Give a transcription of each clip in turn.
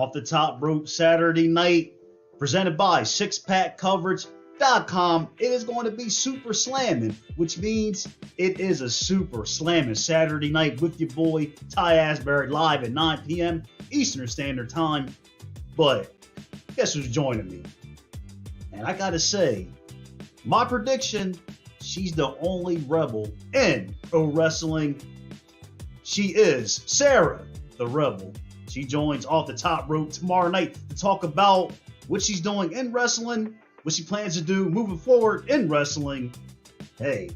Off the Top Rope Saturday night, presented by SixPackCoverage.com. It is going to be super slamming, which means it is a super slamming Saturday night with your boy Ty Asbury live at 9 p.m. Eastern Standard Time. But guess who's joining me? And I gotta say, my prediction, she's the only rebel in pro wrestling. She is Sarah the Rebel. She joins Off the Top Rope tomorrow night to talk about what she's doing in wrestling, what she plans to do moving forward in wrestling. Hey,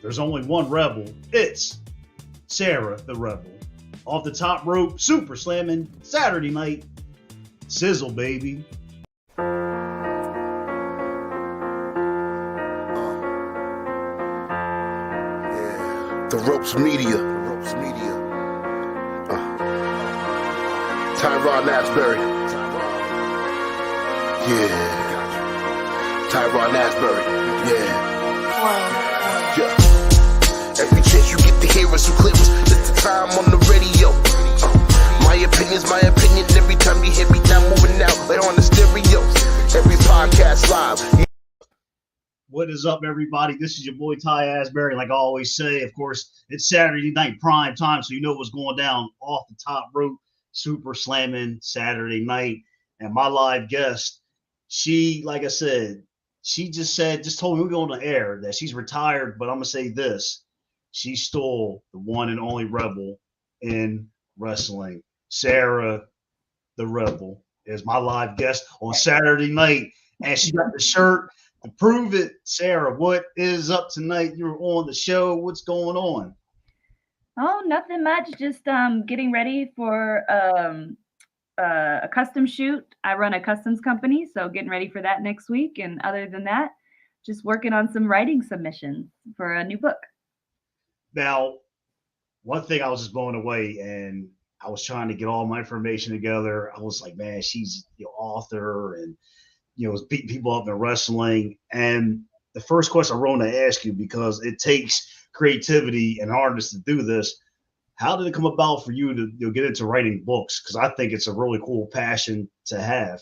there's only one rebel. It's Sarah the Rebel. Off the Top Rope, super slamming Saturday night. Sizzle, baby. The Ropes Media. Tyrone Asbury. Yeah. Tyrone Asbury. Yeah. Every chance you get to hear us, you clear us. It's the time on the radio. My opinion's my opinion. Every time you hear me now moving out, they're on the stereo. Every podcast live. What is up, everybody? This is your boy Ty Asbury. Like I always say, of course, it's Saturday night prime time, so you know what's going down. Off the Top Rope, super slamming Saturday night. And my live guest, she, like I said, she just told me we're going to air that she's retired, but I'm going to say this. She's still the one and only rebel in wrestling. Sarah the Rebel is my live guest on Saturday night, and she got the shirt to prove it. Sarah, what is up tonight? You're on the show. What's going on? Oh, nothing much. Just getting ready for a custom shoot. I run a customs company, so getting ready for that next week. And other than that, just working on some writing submissions for a new book. Now, one thing I was just blown away, and I was trying to get all my information together. I was like, man, she's the author and was beating people up in wrestling. And the first question I want to ask you, because it takes creativity and hardness to do this, how did it come about for you to get into writing books? Because I think it's a really cool passion to have.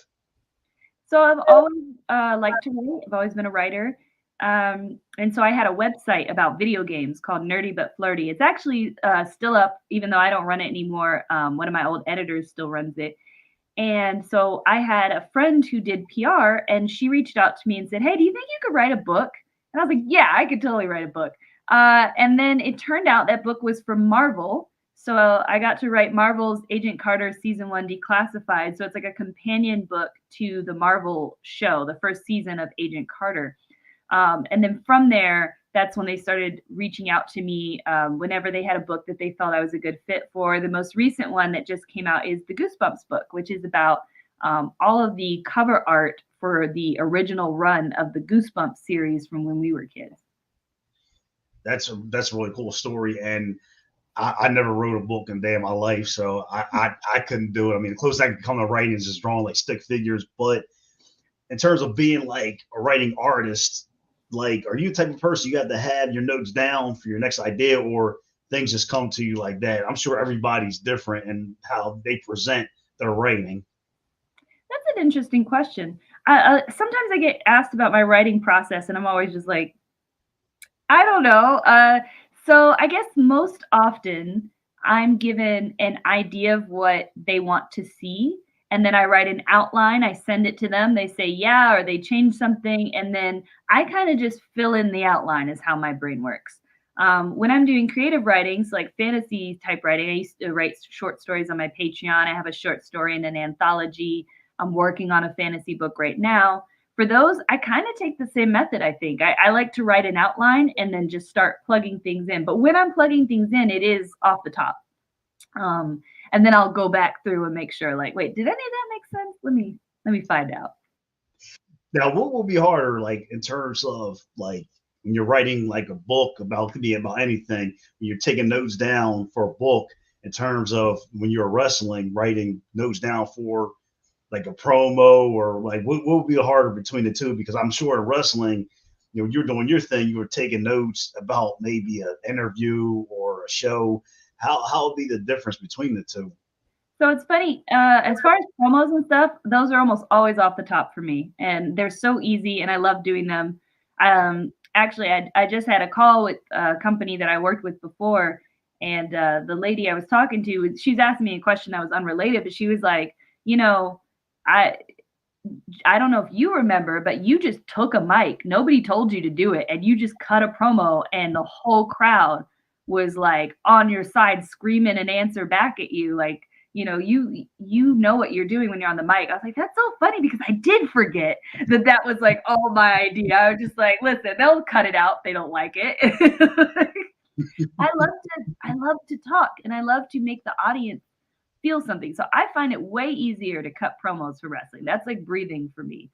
So I've always liked to write. I've always been a writer. And so I had a website about video games called Nerdy But Flirty. It's actually still up, even though I don't run it anymore. One of my old editors still runs it. And so I had a friend who did PR, and she reached out to me and said, hey, do you think you could write a book? And I was like, yeah, I could totally write a book. And then it turned out that book was from Marvel. So I got to write Marvel's Agent Carter Season 1 Declassified. So it's like a companion book to the Marvel show, the first season of Agent Carter. And then from there, that's when they started reaching out to me whenever they had a book that they felt I was a good fit for. The most recent one that just came out is the Goosebumps book, which is about all of the cover art for the original run of the Goosebumps series from when we were kids. That's a really cool story. And I never wrote a book in a day of my life, so I couldn't do it. I mean, the closest I could come to writing is just drawing like stick figures. But in terms of being like a writing artist, like, are you the type of person you got to have your notes down for your next idea, or things just come to you like that? I'm sure everybody's different in how they present their writing. That's an interesting question. Sometimes I get asked about my writing process, and I'm always just like, I don't know. So I guess most often I'm given an idea of what they want to see. And then I write an outline, I send it to them, they say yeah, or they change something, and then I kind of just fill in the outline is how my brain works. When I'm doing creative writings, like fantasy type writing, I used to write short stories on my Patreon. I have a short story in an anthology. I'm working on a fantasy book right now. For those, I kind of take the same method, I think. I like to write an outline and then just start plugging things in. But when I'm plugging things in, it is off the top. And then I'll go back through and make sure, like, wait, did any of that make sense? Let me find out. Now, what will be harder, like, in terms of, like, when you're writing, like, a book could be about anything, when you're taking notes down for a book, in terms of when you're wrestling, writing notes down for, like, a promo, or, like, what will be harder between the two? Because I'm sure in wrestling, you're doing your thing, you were taking notes about maybe an interview or a show. How would be the difference between the two? So it's funny, as far as promos and stuff, those are almost always off the top for me, and they're so easy, and I love doing them. Actually, I just had a call with a company that I worked with before, and the lady I was talking to, she's asking me a question that was unrelated, but she was like, you know, I I don't know if you remember, but you just took a mic. Nobody told you to do it, and you just cut a promo, and the whole crowd was like on your side, screaming an answer back at you. Like, you know what you're doing when you're on the mic. I was like, that's so funny because I did forget that was like all my idea. I was just like, listen, they'll cut it out if they don't like it. I love to talk, and I love to make the audience feel something. So I find it way easier to cut promos for wrestling. That's like breathing for me.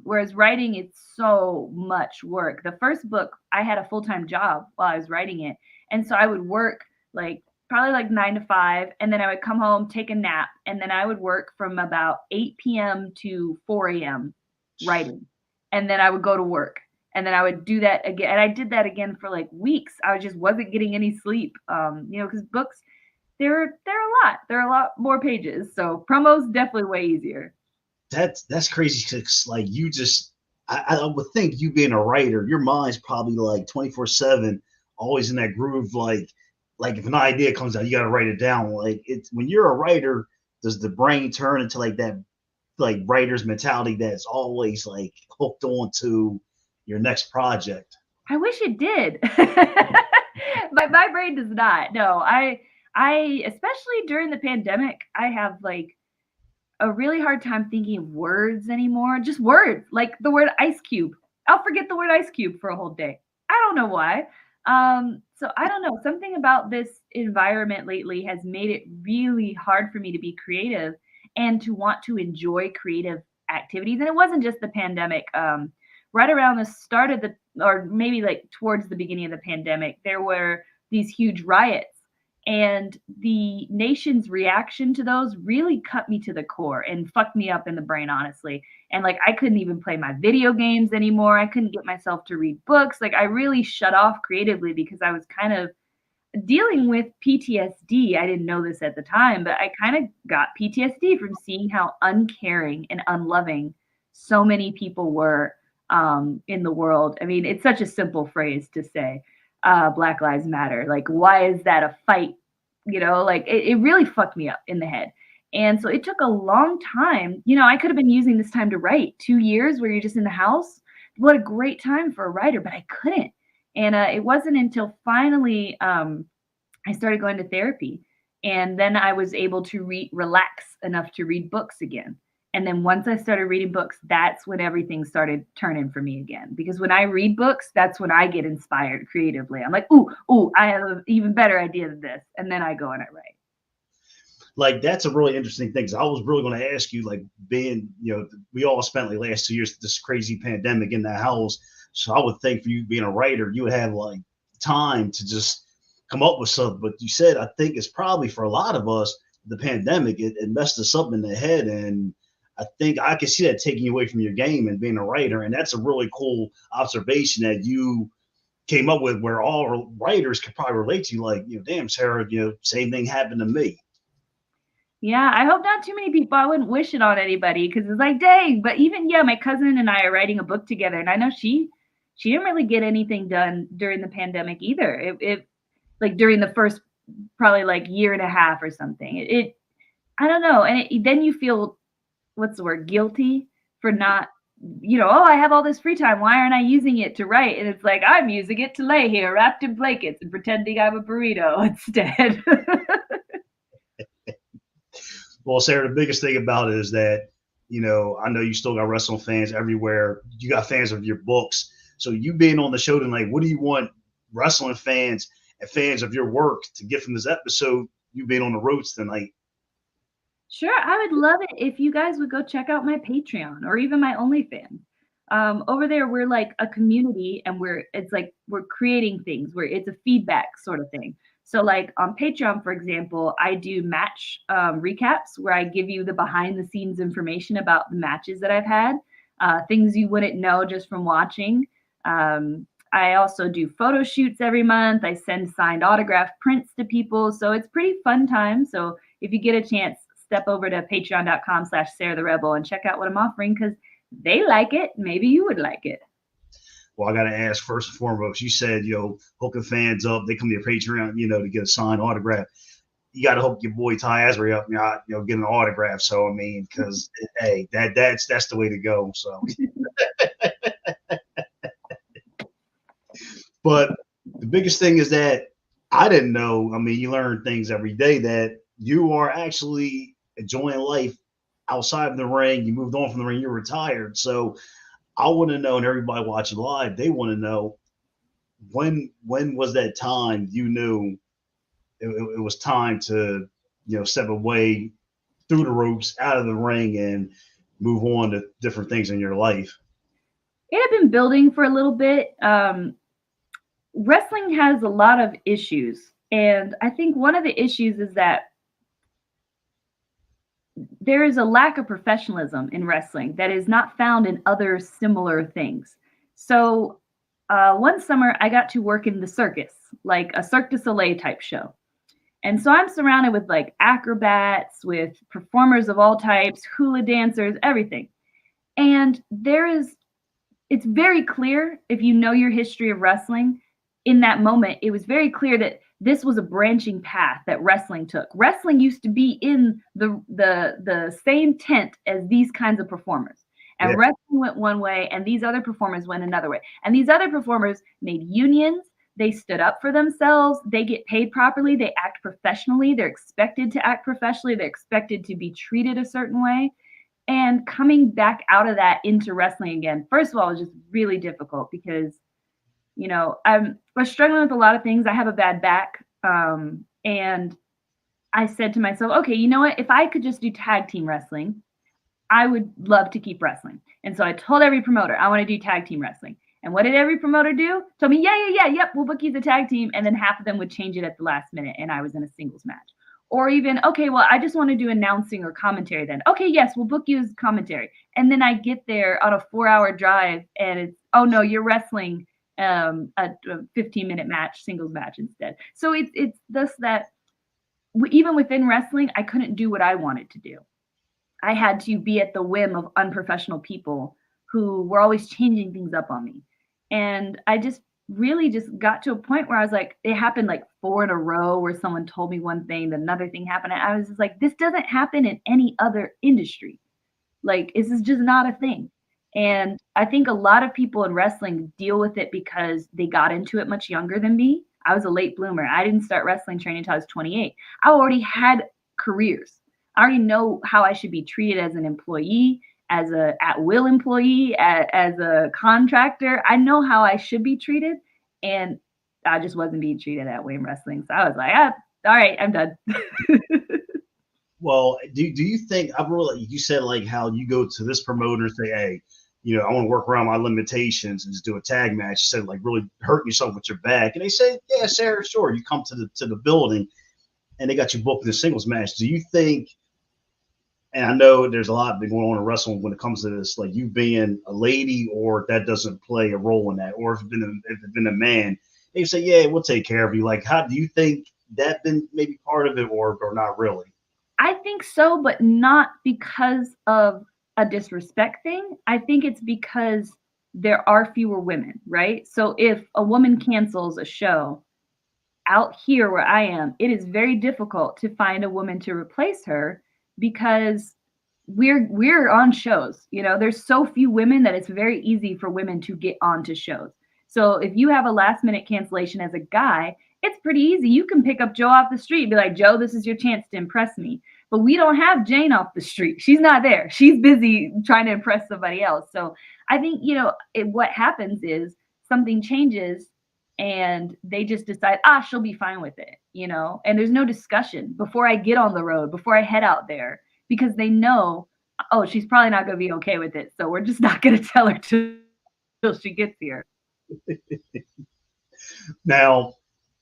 Whereas writing, it's so much work. The first book, I had a full-time job while I was writing it. And so I would work like probably like 9 to 5, and then I would come home, take a nap, and then I would work from about 8 p.m. to 4 a.m. writing. And then I would go to work. And then I would do that again. And I did that again for like weeks. I just wasn't getting any sleep. Because books, they're a lot. They're a lot more pages. So promos definitely way easier. That's crazy because like you just I would think you being a writer, your mind's probably like 24/7, always in that groove. Like if an idea comes out, you got to write it down. Like it's when you're a writer, does the brain turn into like that like writer's mentality that's always like hooked on to your next project? I wish it did. But my brain does not. No, I especially during the pandemic, I have like a really hard time thinking of words anymore. Just words, like the word ice cube. I'll forget the word ice cube for a whole day. I don't know why. So I don't know. Something about this environment lately has made it really hard for me to be creative and to want to enjoy creative activities. And it wasn't just the pandemic. Right around the start of or maybe like towards the beginning of the pandemic, there were these huge riots, and the nation's reaction to those really cut me to the core and fucked me up in the brain, honestly. And like, I couldn't even play my video games anymore. I couldn't get myself to read books. Like, I really shut off creatively because I was kind of dealing with PTSD. I didn't know this at the time, but I kind of got PTSD from seeing how uncaring and unloving so many people were in the world. I mean, it's such a simple phrase to say, Black Lives Matter. Like, why is that a fight? Like it really fucked me up in the head. And so it took a long time. I could have been using this time to write. 2 years where you're just in the house. What a great time for a writer, but I couldn't. And it wasn't until finally I started going to therapy. And then I was able to relax enough to read books again. And then once I started reading books, that's when everything started turning for me again. Because when I read books, that's when I get inspired creatively. I'm like, ooh, I have an even better idea than this. And then I go and I write. Like that's a really interesting thing. 'Cause I was really going to ask you, like being, we all spent like last 2 years this crazy pandemic in the house. So I would think for you being a writer, you would have like time to just come up with something. But you said, I think it's probably for a lot of us, the pandemic, it messed us up in the head. And I think I can see that taking you away from your game and being a writer. And that's a really cool observation that you came up with where all writers could probably relate to you. Like, damn, Sarah, same thing happened to me. Yeah, I hope not too many people. I wouldn't wish it on anybody because it's like, dang. But even, my cousin and I are writing a book together. And I know she didn't really get anything done during the pandemic either. It like during the first probably like year and a half or something. I don't know. And then you feel, what's the word, guilty for not, I have all this free time. Why aren't I using it to write? And it's like, I'm using it to lay here wrapped in blankets and pretending I'm a burrito instead. Well, Sarah, the biggest thing about it is that, I know you still got wrestling fans everywhere. You got fans of your books. So you being on the show tonight, what do you want wrestling fans and fans of your work to get from this episode, you being on the roads tonight? Sure, I would love it if you guys would go check out my Patreon or even my OnlyFans. Over there, we're like a community, and we're creating things where it's a feedback sort of thing. So, like on Patreon, for example, I do match recaps where I give you the behind the scenes information about the matches that I've had, things you wouldn't know just from watching. I also do photo shoots every month. I send signed autograph prints to people. So it's pretty fun time. So if you get a chance, step over to patreon.com/Sarah the Rebel and check out what I'm offering because they like it. Maybe you would like it. Well, I got to ask first and foremost. You said, hooking fans up. They come to your Patreon, to get a signed autograph. You got to hook your boy Ty Asbury up, get an autograph. So I mean, because hey, that's the way to go. So, but the biggest thing is that I didn't know. I mean, you learn things every day that you are actually enjoying life outside of the ring. You moved on from the ring. You're retired. So I want to know, and everybody watching live, they want to know when was that time you knew it was time to step away through the ropes, out of the ring, and move on to different things in your life. It had been building for a little bit. Wrestling has a lot of issues, and I think one of the issues is that there is a lack of professionalism in wrestling that is not found in other similar things. So one summer I got to work in the circus, like a Cirque du Soleil type show. And so I'm surrounded with like acrobats, with performers of all types, hula dancers, everything. And it's very clear if you know your history of wrestling, in that moment, it was very clear that this was a branching path that wrestling took. Wrestling used to be in the same tent as these kinds of performers. And wrestling went one way and these other performers went another way. And these other performers made unions. They stood up for themselves. They get paid properly. They act professionally. They're expected to act professionally. They're expected to be treated a certain way. And coming back out of that into wrestling again, first of all, was just really difficult because, I was struggling with a lot of things. I have a bad back. And I said to myself, okay, you know what? If I could just do tag team wrestling, I would love to keep wrestling. And so I told every promoter, I want to do tag team wrestling. And what did every promoter do? Told me, yep, we'll book you the tag team. And then half of them would change it at the last minute. And I was in a singles match. Or even, okay, well, I just want to do announcing or commentary then. Okay, yes, we'll book you as commentary. And then I get there on a 4-hour drive and it's, oh no, you're wrestling a 15-minute match, singles match instead. So it's thus that even within wrestling, I couldn't do what I wanted to do. I had to be at the whim of unprofessional people who were always changing things up on me. And I just really just got to a point where I was like, it happened like 4 in a row where someone told me one thing, then another thing happened. And I was just like, this doesn't happen in any other industry. Like, this is just not a thing. And I think a lot of people in wrestling deal with it because they got into it much younger than me. I was a late bloomer. I didn't start wrestling training until I was 28. I already had careers. I already know how I should be treated as an employee, as a at-will employee, as a contractor. I know how I should be treated, and I just wasn't being treated that way in wrestling. So I was like, all right, I'm done. Well, do you think, I really, you said like how you go to this promoter and say, hey, I want to work around my limitations and just do a tag match. You said like really hurting yourself with your back, and they say, yeah, Sarah, sure. You come to the building, and they got you booked in a singles match. Do you think? And I know there's a lot been going on in wrestling when it comes to this, like you being a lady, or that doesn't play a role in that, or if it's been a man, they say, yeah, we'll take care of you. Like, how do you think that been maybe part of it, or not really? I think so, but not because of a disrespect thing. I think it's because there are fewer women, right? So if a woman cancels a show out here where I am, it is very difficult to find a woman to replace her because we're on shows. There's so few women that it's very easy for women to get onto shows. So if you have a last minute cancellation as a guy, it's pretty easy. You can pick up Joe off the street and be like, Joe, this is your chance to impress me. But we don't have Jane off the street. She's not there. She's busy trying to impress somebody else. So I think, what happens is something changes and they just decide, she'll be fine with it, and there's no discussion before I get on the road, before I head out there, because they know, oh, she's probably not going to be okay with it. So we're just not going to tell her till she gets here. Now,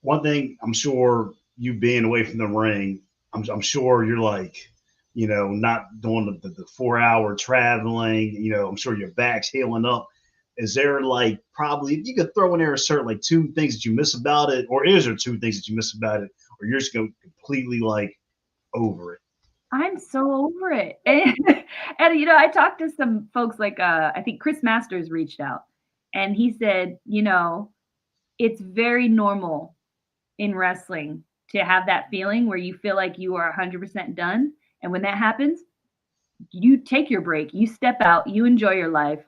one thing I'm sure you being away from the ring, I'm sure you're like, not doing the 4-hour traveling, I'm sure your back's healing up. Is there like probably, if you could throw in there a certain like 2 things that you miss about it, or is there 2 things that you miss about it, or you're just going to completely like over it. I'm so over it. And I talked to some folks like I think Chris Masters reached out and he said, it's very normal in wrestling to have that feeling where you feel like you are 100% done. And when that happens, you take your break, you step out, you enjoy your life.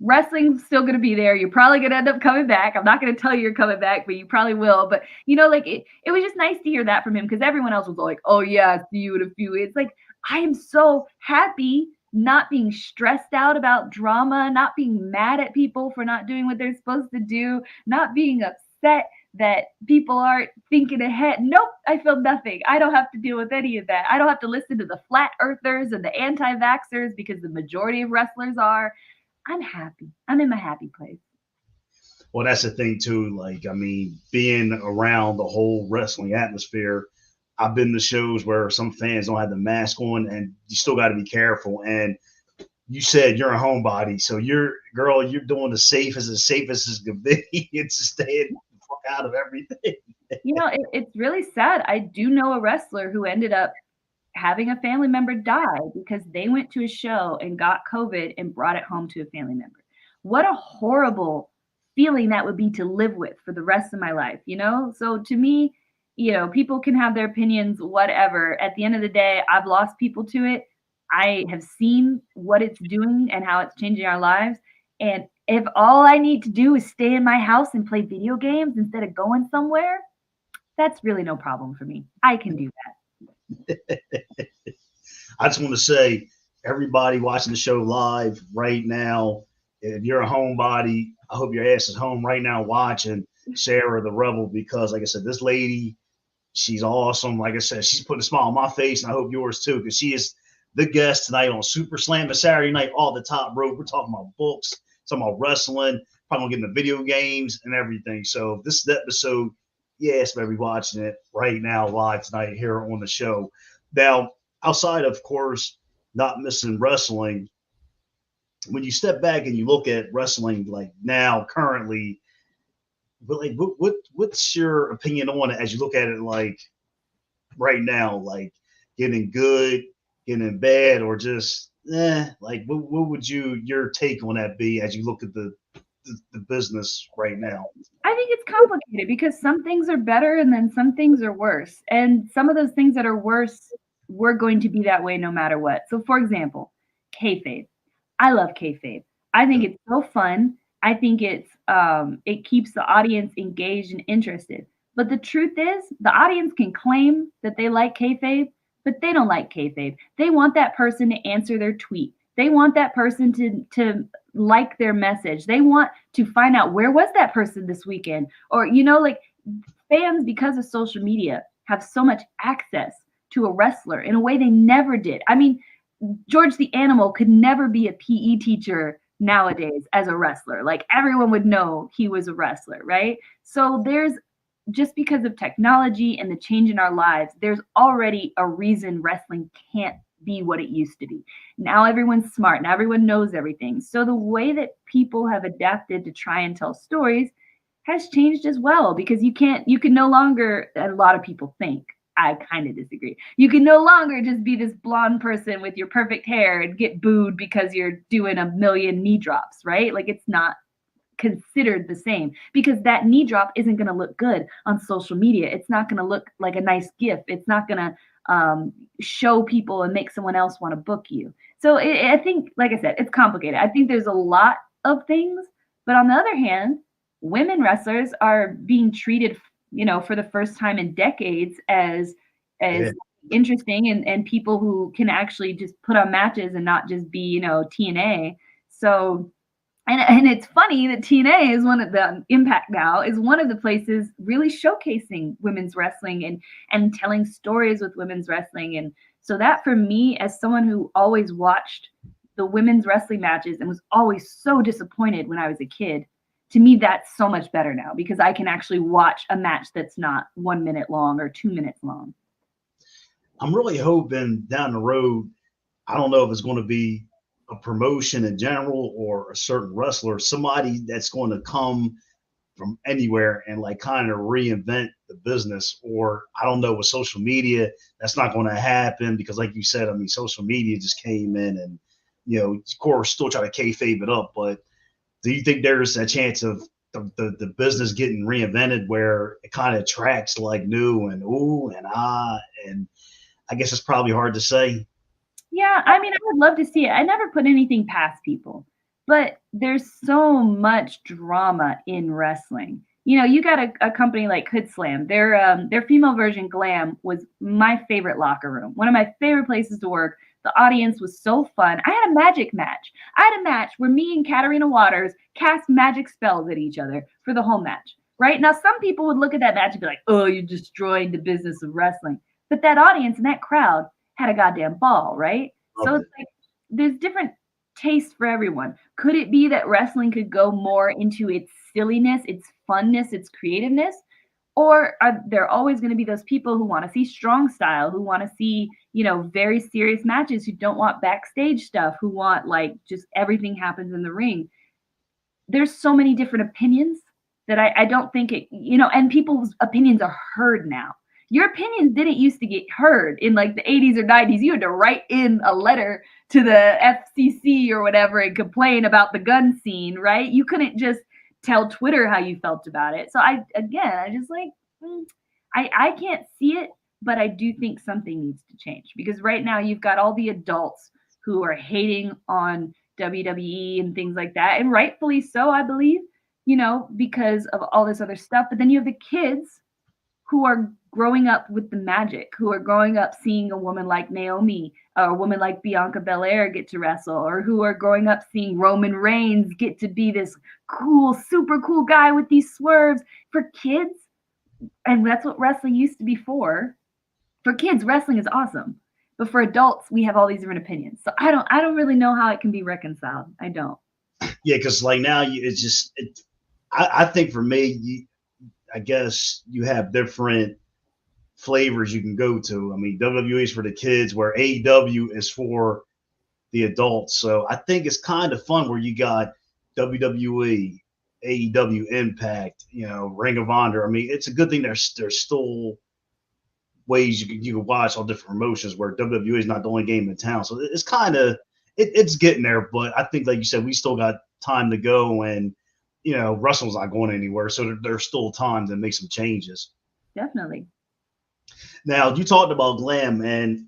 Wrestling's still going to be there. You're probably going to end up coming back. I'm not going to tell you you're coming back, but you probably will. But, like it was just nice to hear that from him because everyone else was like, oh, yeah, see you in a few weeks. Like, I am so happy not being stressed out about drama, not being mad at people for not doing what they're supposed to do, not being upset that people aren't thinking ahead. Nope, I feel nothing. I don't have to deal with any of that. I don't have to listen to the flat earthers and the anti-vaxxers because the majority of wrestlers are. I'm happy. I'm in my happy place. Well, that's the thing too. Like, I mean, being around the whole wrestling atmosphere, I've been to shows where some fans don't have the mask on, and you still got to be careful. And you said you're a homebody, so you're doing the safest as it can be. It's just staying the fuck out of everything. It's really sad. I do know a wrestler who ended up having a family member die because they went to a show and got COVID and brought it home to a family member. What a horrible feeling that would be to live with for the rest of my life, So to me, people can have their opinions, whatever. At the end of the day, I've lost people to it. I have seen what it's doing and how it's changing our lives. And if all I need to do is stay in my house and play video games instead of going somewhere, that's really no problem for me. I can do that. I just want to say, everybody watching the show live right now, if you're a homebody, I hope your ass is home right now watching Sarah the Rebel because, like I said, this lady, she's awesome. Like I said, she's putting a smile on my face, and I hope yours too, because she is the guest tonight on Super Slam and Saturday night, all the top rope. We're talking about books, talking about wrestling, probably gonna get into video games and everything. So this is the episode. Yes, baby, watching it right now live tonight here on the show. Now, outside of course, not missing wrestling, when you step back and you look at wrestling like now currently, but like what's your opinion on it as you look at it like right now, like getting good, getting bad, or just like what would your take on that be as you look at the business right now? I think it's complicated because some things are better and then some things are worse. And some of those things that are worse, we're going to be that way no matter what. So, for example, kayfabe. I love kayfabe. I think it's so fun. I think it keeps the audience engaged and interested. But the truth is, the audience can claim that they like kayfabe, but they don't like kayfabe. They want that person to answer their tweet. They want that person to like their message. They want to find out where was that person this weekend, or like fans because of social media have so much access to a wrestler in a way they never did. I mean, George the Animal could never be a PE teacher nowadays as a wrestler. Like everyone would know he was a wrestler, right? So there's just because of technology and the change in our lives, there's already a reason wrestling can't be what it used to be. Now everyone's smart. Now everyone knows everything. So the way that people have adapted to try and tell stories has changed as well because you can no longer, a lot of people think, I kind of disagree. You can no longer just be this blonde person with your perfect hair and get booed because you're doing a million knee drops, right? Like it's not considered the same because that knee drop isn't going to look good on social media. It's not going to look like a nice gift. It's not going to show people and make someone else want to book you. So I think, like I said, it's complicated. I think there's a lot of things, but on the other hand, women wrestlers are being treated, for the first time in decades as interesting and people who can actually just put on matches and not just be, TNA. So and it's funny that TNA is one of the Impact now is one of the places really showcasing women's wrestling and telling stories with women's wrestling. And so that for me, as someone who always watched the women's wrestling matches and was always so disappointed when I was a kid, to me, that's so much better now because I can actually watch a match that's not 1 minute long or 2 minutes long. I'm really hoping down the road, I don't know if it's going to be a promotion in general or a certain wrestler, somebody that's going to come from anywhere and like kind of reinvent the business. Or I don't know, with social media, that's not going to happen because, like you said, I mean, social media just came in and, of course, still try to kayfabe it up. But do you think there's a chance of the business getting reinvented where it kind of attracts like new and ooh and ah? And I guess it's probably hard to say. Yeah, I mean, I would love to see it. I never put anything past people, but there's so much drama in wrestling. You got a company like Hood Slam. Their female version Glam was my favorite locker room. One of my favorite places to work. The audience was so fun. I had a magic match. I had a match where me and Katarina Waters cast magic spells at each other for the whole match. Right? Now some people would look at that match and be like, "Oh, you're destroying the business of wrestling." But that audience and that crowd had a goddamn ball, right? So it's like there's different tastes for everyone. Could it be that wrestling could go more into its silliness, its funness, its creativeness? Or are there always going to be those people who want to see strong style, who want to see, very serious matches, who don't want backstage stuff, who want like just everything happens in the ring? There's so many different opinions that I don't think and people's opinions are heard now. Your opinions didn't used to get heard in like the 80s or 90s. You had to write in a letter to the FCC or whatever and complain about the gun scene, right? You couldn't just tell Twitter how you felt about it. So I just like, I can't see it, but I do think something needs to change because right now you've got all the adults who are hating on WWE and things like that, and rightfully so, I believe, because of all this other stuff. But then you have the kids who are growing up with the magic, who are growing up seeing a woman like Naomi or a woman like Bianca Belair get to wrestle, or who are growing up seeing Roman Reigns get to be this cool, super cool guy with these swerves. For kids, and that's what wrestling used to be for. For kids, wrestling is awesome. But for adults, we have all these different opinions. So I don't really know how it can be reconciled. I don't. Yeah, because like now it's just I think for me, I guess you have different flavors you can go to. I mean, WWE is for the kids, where AEW is for the adults. So I think it's kind of fun where you got WWE, AEW, Impact, Ring of Honor. I mean, it's a good thing there's still ways you can watch all different promotions where WWE is not the only game in town. So it's kind of it's getting there, but I think like you said, we still got time to go, and wrestling's not going anywhere. So there's still time to make some changes. Definitely. Now you talked about Glam, and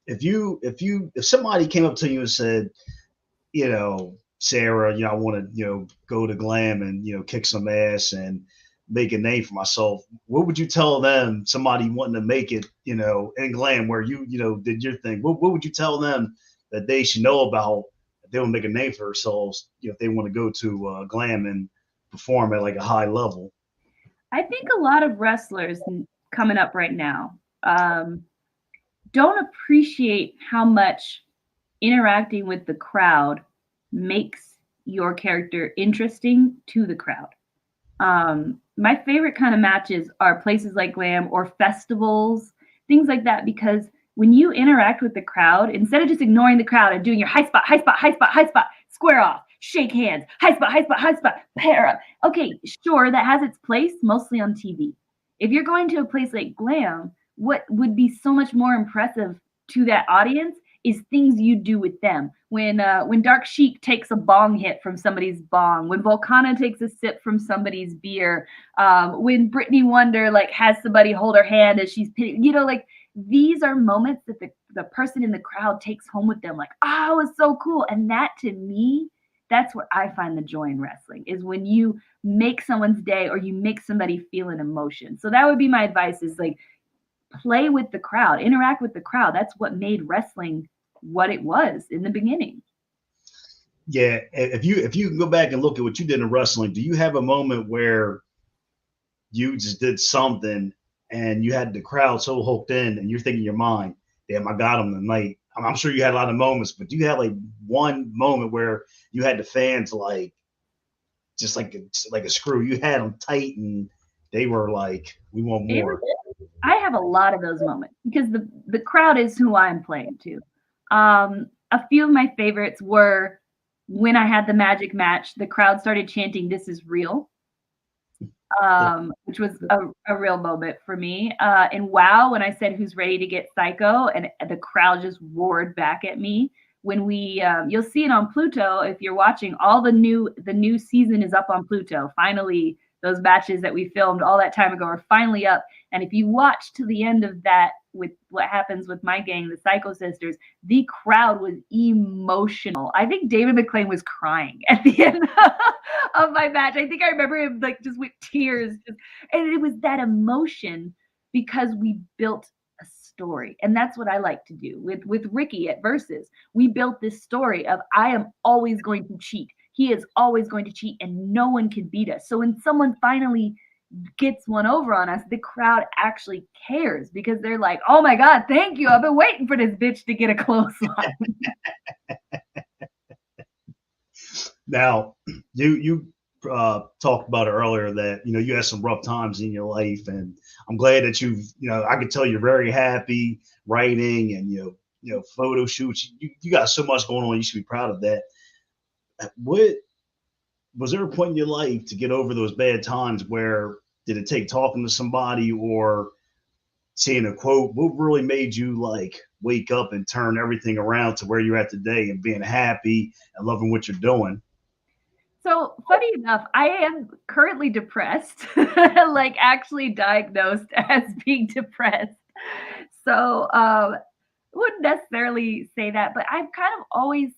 if somebody came up to you and said, Sarah, I want to go to Glam and kick some ass and make a name for myself, what would you tell them? Somebody wanting to make it, in Glam, where you did your thing. What would you tell them that they should know about? If they want to make a name for themselves, if they want to go to Glam and perform at like a high level. I think a lot of wrestlers coming up right now don't appreciate how much interacting with the crowd makes your character interesting to the crowd. My favorite kind of matches are places like Glam or festivals, things like that, because when you interact with the crowd, instead of just ignoring the crowd and doing your high spot, high spot, high spot, high spot, square off, shake hands, high spot, high spot, high spot, pair up. Okay, sure, that has its place mostly on TV. If you're going to a place like Glam, what would be so much more impressive to that audience is things you do with them. When Dark Sheik takes a bong hit from somebody's bong, when Volcana takes a sip from somebody's beer, when Brittany Wonder like has somebody hold her hand as she's pitting, like these are moments that the person in the crowd takes home with them, like, oh, it was so cool. And that to me, that's where I find the joy in wrestling, is when you make someone's day or you make somebody feel an emotion. So that would be my advice, is like play with the crowd, interact with the crowd. That's what made wrestling what it was in the beginning. Yeah, if you can go back and look at what you did in wrestling, do you have a moment where you just did something and you had the crowd so hooked in and you're thinking in your mind, damn, I got them tonight? I'm sure you had a lot of moments, but do you have like one moment where you had the fans like just like a screw? You had them tight and they were like, we want more. I have a lot of those moments because the crowd is who I'm playing to. A few of my favorites were when I had the magic match, the crowd started chanting, "This is real." which was a real moment for me. In WoW, when I said who's ready to get psycho, and the crowd just roared back at me. When we, you'll see it on Pluto if you're watching. All the new season is up on Pluto. Finally, those matches that we filmed all that time ago are finally up. And if you watch to the end of that, with what happens with my gang, the Psycho Sisters, the crowd was emotional. I think David McClain was crying at the end of my match. I think I remember him like just with tears, and it was that emotion because we built a story, and that's what I like to do with Ricky at Versus. We built this story of I am always going to cheat. He is always going to cheat, and no one can beat us. So when someone finally gets one over on us, the crowd actually cares because they're like, oh my God, thank you. I've been waiting for this bitch to get a clothesline. Now, you talked about it earlier that, you had some rough times in your life, and I'm glad that I could tell you're very happy writing and, photo shoots. You got so much going on. You should be proud of that. What was there a point in your life to get over those bad times where did it take talking to somebody or seeing a quote? What really made you like wake up and turn everything around to where you're at today and being happy and loving what you're doing? So funny enough, I am currently depressed, like actually diagnosed as being depressed. So wouldn't necessarily say that, but I've always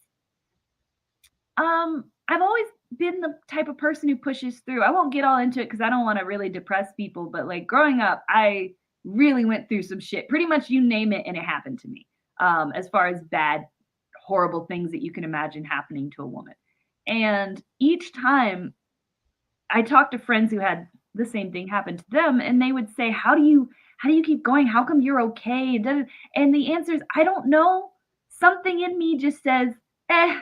been the type of person who pushes through. I won't get all into it because I don't want to really depress people, but like growing up, I really went through some shit. Pretty much you name it and it happened to me. As far as bad, horrible things that you can imagine happening to a woman. And each time I talked to friends who had the same thing happen to them, and they would say, how do you keep going? How come you're okay? And the answer is, I don't know. Something in me just says, eh.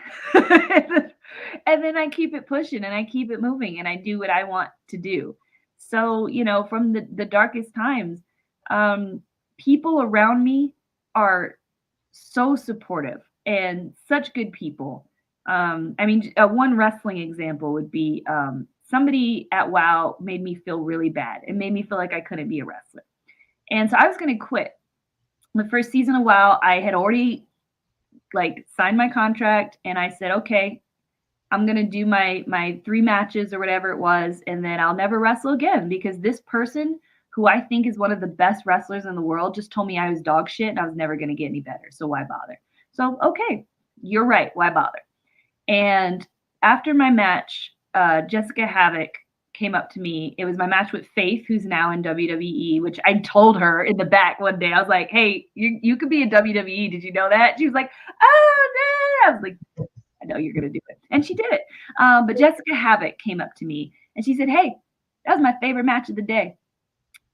And then I keep it pushing and I keep it moving and I do what I want to do. So, from the darkest times, people around me are so supportive and such good people. One wrestling example would be somebody at WoW made me feel really bad. It made me feel like I couldn't be a wrestler. And so I was going to quit. The first season of WoW, I had already signed my contract and I said, okay, I'm going to do my 3 matches or whatever it was. And then I'll never wrestle again because this person who I think is one of the best wrestlers in the world just told me I was dog shit and I was never going to get any better. So why bother? So, okay, you're right. Why bother? And after my match, Jessica Havoc came up to me. It was my match with Faith, who's now in WWE, which I told her in the back one day. I was like, hey, you could be in WWE. Did you know that? She was like, oh, no. I was like, I know you're going to do it. And she did it. But Jessica Havoc came up to me and she said, hey, that was my favorite match of the day.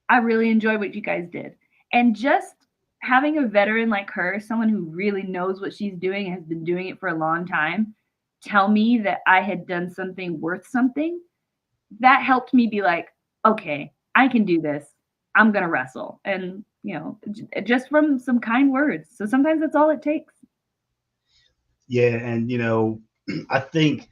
I really enjoyed what you guys did. And just having a veteran like her, someone who really knows what she's doing and has been doing it for a long time, tell me that I had done something worth something, that helped me be like, okay, I can do this. I'm going to wrestle. And, just from some kind words. So sometimes that's all it takes. Yeah. And, I think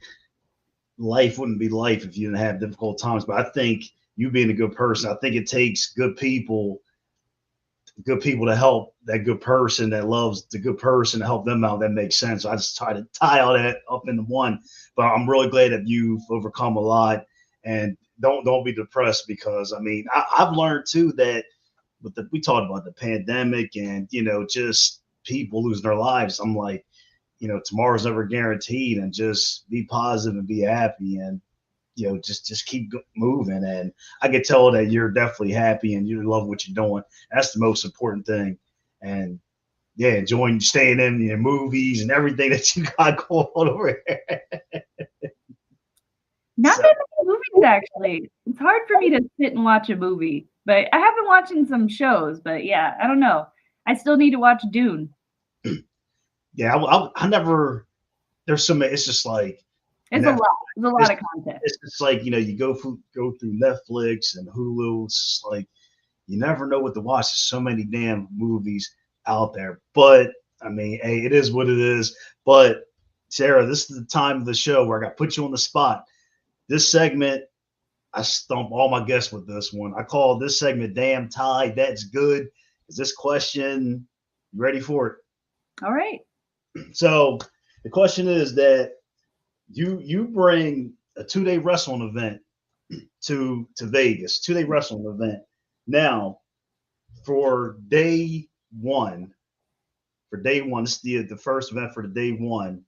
life wouldn't be life if you didn't have difficult times. But I think you being a good person, I think it takes good people to help that good person that loves the good person to help them out. That makes sense. So I just try to tie all that up into one. But I'm really glad that you've overcome a lot. And don't be depressed because I've learned too that we talked about the pandemic and just people losing their lives. I'm like, tomorrow's never guaranteed, and just be positive and be happy and just keep moving. And I can tell that you're definitely happy and you love what you're doing. That's the most important thing. And yeah, enjoying staying in your movies and everything that you got going on over here. Not that many movies, actually. It's hard for me to sit and watch a movie, but I have been watching some shows. But yeah, I don't know. I still need to watch Dune. Yeah, I never. There's so many. It's just like it's a lot. It's a lot of content. It's just like you go through Netflix and Hulu. It's just like you never know what to watch. There's so many damn movies out there. But hey, it is what it is. But Sarah, this is the time of the show where I got to put you on the spot. This segment, I stump all my guests with this one. I call this segment "Damn Ty, That's Good." Is this question, you ready for it? All right. So the question is that you bring a 2-day wrestling event to Vegas, 2-day wrestling event. Now for day one, this is the first event for the day one.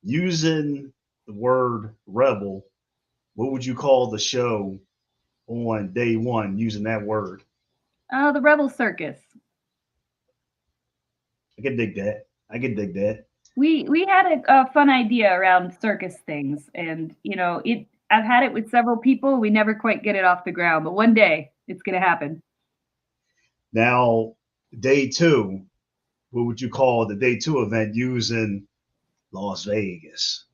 Using the word rebel, what would you call the show on day one using that word? The Rebel Circus. I can dig that. I can dig that. We had a fun idea around circus things, and I've had it with several people. We never quite get it off the ground, but one day it's gonna happen. Now, day two, what would you call the day two event using Las Vegas?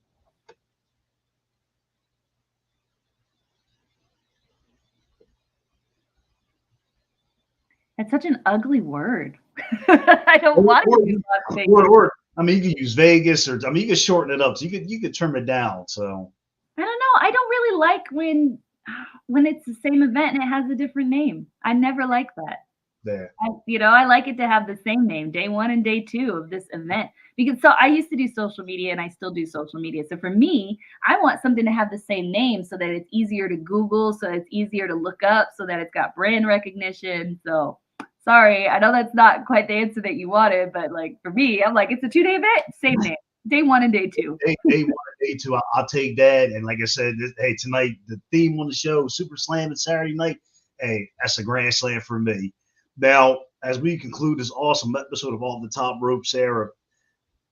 It's such an ugly word. I don't want to use Las Vegas. I mean, you could use Vegas, or I mean, you could shorten it up. So you could trim it down. So I don't know. I don't really like when it's the same event and it has a different name. I never like that. there. I like it to have the same name, day one and day two of this event. Because so I used to do social media and I still do social media. So for me, I want something to have the same name so that it's easier to Google, so it's easier to look up, so that it's got brand recognition. So sorry, I know that's not quite the answer that you wanted, but like for me, I'm like, it's a 2-day event, same name, day one and day two. Day one, day two, I'll take that. And like I said, hey, tonight the theme on the show, Super Slam and Saturday night. Hey, that's a grand slam for me. Now, as we conclude this awesome episode of Off the Top Rope, Sarah,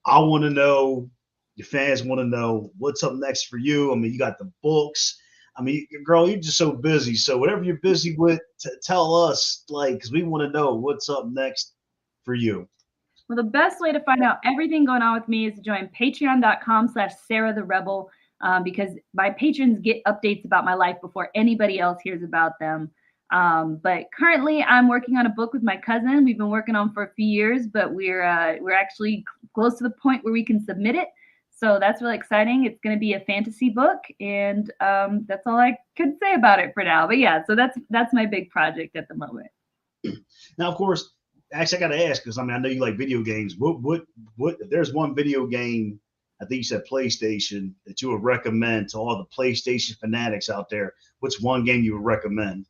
I want to know, your fans want to know what's up next for you. I mean, you got the books. I mean, girl, you're just so busy. So whatever you're busy with, tell us, like, because we want to know what's up next for you. Well, the best way to find out everything going on with me is to join patreon.com/Sarah the Rebel, because my patrons get updates about my life before anybody else hears about them. But currently, I'm working on a book with my cousin. We've been working on for a few years, but we're actually close to the point where we can submit it. So that's really exciting. It's going to be a fantasy book, and that's all I could say about it for now. But yeah, so that's my big project at the moment. Now, of course, actually, I got to ask, because I mean, I know you like video games. What? If there's one video game, I think you said PlayStation, that you would recommend to all the PlayStation fanatics out there, what's one game you would recommend?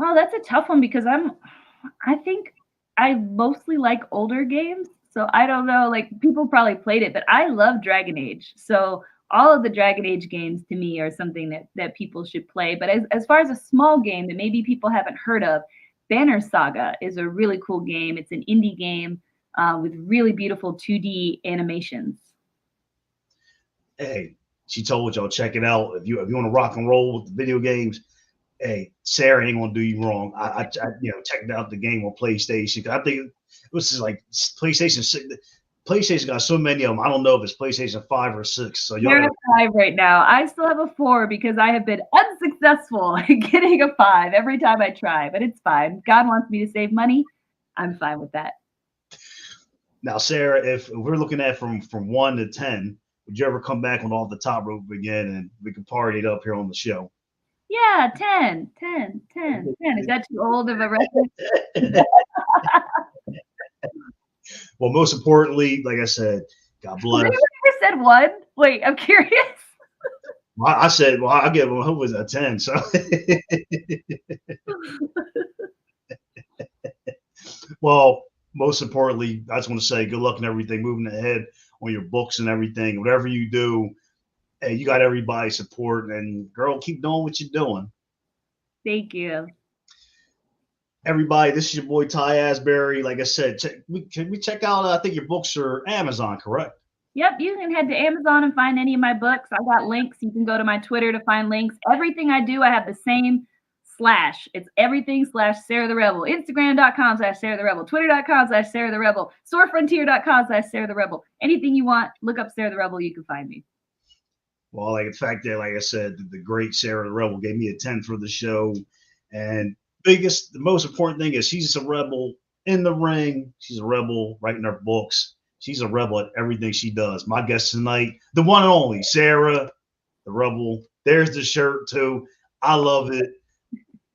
Oh, that's a tough one because I think I mostly like older games. So I don't know, like people probably played it, but I love Dragon Age. So all of the Dragon Age games to me are something that people should play. But as far as a small game that maybe people haven't heard of, Banner Saga is a really cool game. It's an indie game with really beautiful 2D animations. Hey, she told y'all, check it out. If you want to rock and roll with the video games, hey, Sarah ain't gonna do you wrong. I checked out the game on PlayStation. I think it was just like PlayStation 6. PlayStation got so many of them. I don't know if it's PlayStation 5 or 6. So you're at 5 right now. I still have a 4 because I have been unsuccessful in getting a 5 every time I try, but it's fine. God wants me to save money. I'm fine with that. Now, Sarah, if we're looking at from 1 to 10, would you ever come back on Off the Top Rope again and we can party it up here on the show? Yeah, 10. Is that too old of a record? Well, most importantly, like I said, God bless. I said 1. Wait, I'm curious. Well, I said, well, I'll give him who was a 10. So, well, most importantly, I just want to say good luck and everything, moving ahead on your books and everything. Whatever you do, hey, you got everybody's support, and girl, keep doing what you're doing. Thank you. Everybody, this is your boy Ty Asbury. Like I said, can we check out, I think your books are Amazon, correct? Yep, you can head to Amazon and find any of my books. I got links. You can go to my Twitter to find links. Everything I do, I have the same /. It's everything /Sarah the Rebel. Instagram.com/Sarah the Rebel. Twitter.com/Sarah the Rebel. Storefrontier.com/Sarah the Rebel. Anything you want, look up Sarah the Rebel. You can find me. Well, like the fact that, like I said, the great Sarah the Rebel gave me a 10 for the show. And the most important thing is she's a rebel in the ring. She's a rebel writing her books. She's a rebel at everything she does. My guest tonight, the one and only Sarah the Rebel There's the shirt too. I love it.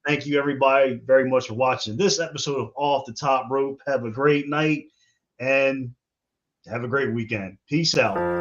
Thank you, everybody, very much for watching this episode of Off the Top Rope. Have a great night and have a great weekend. Peace out.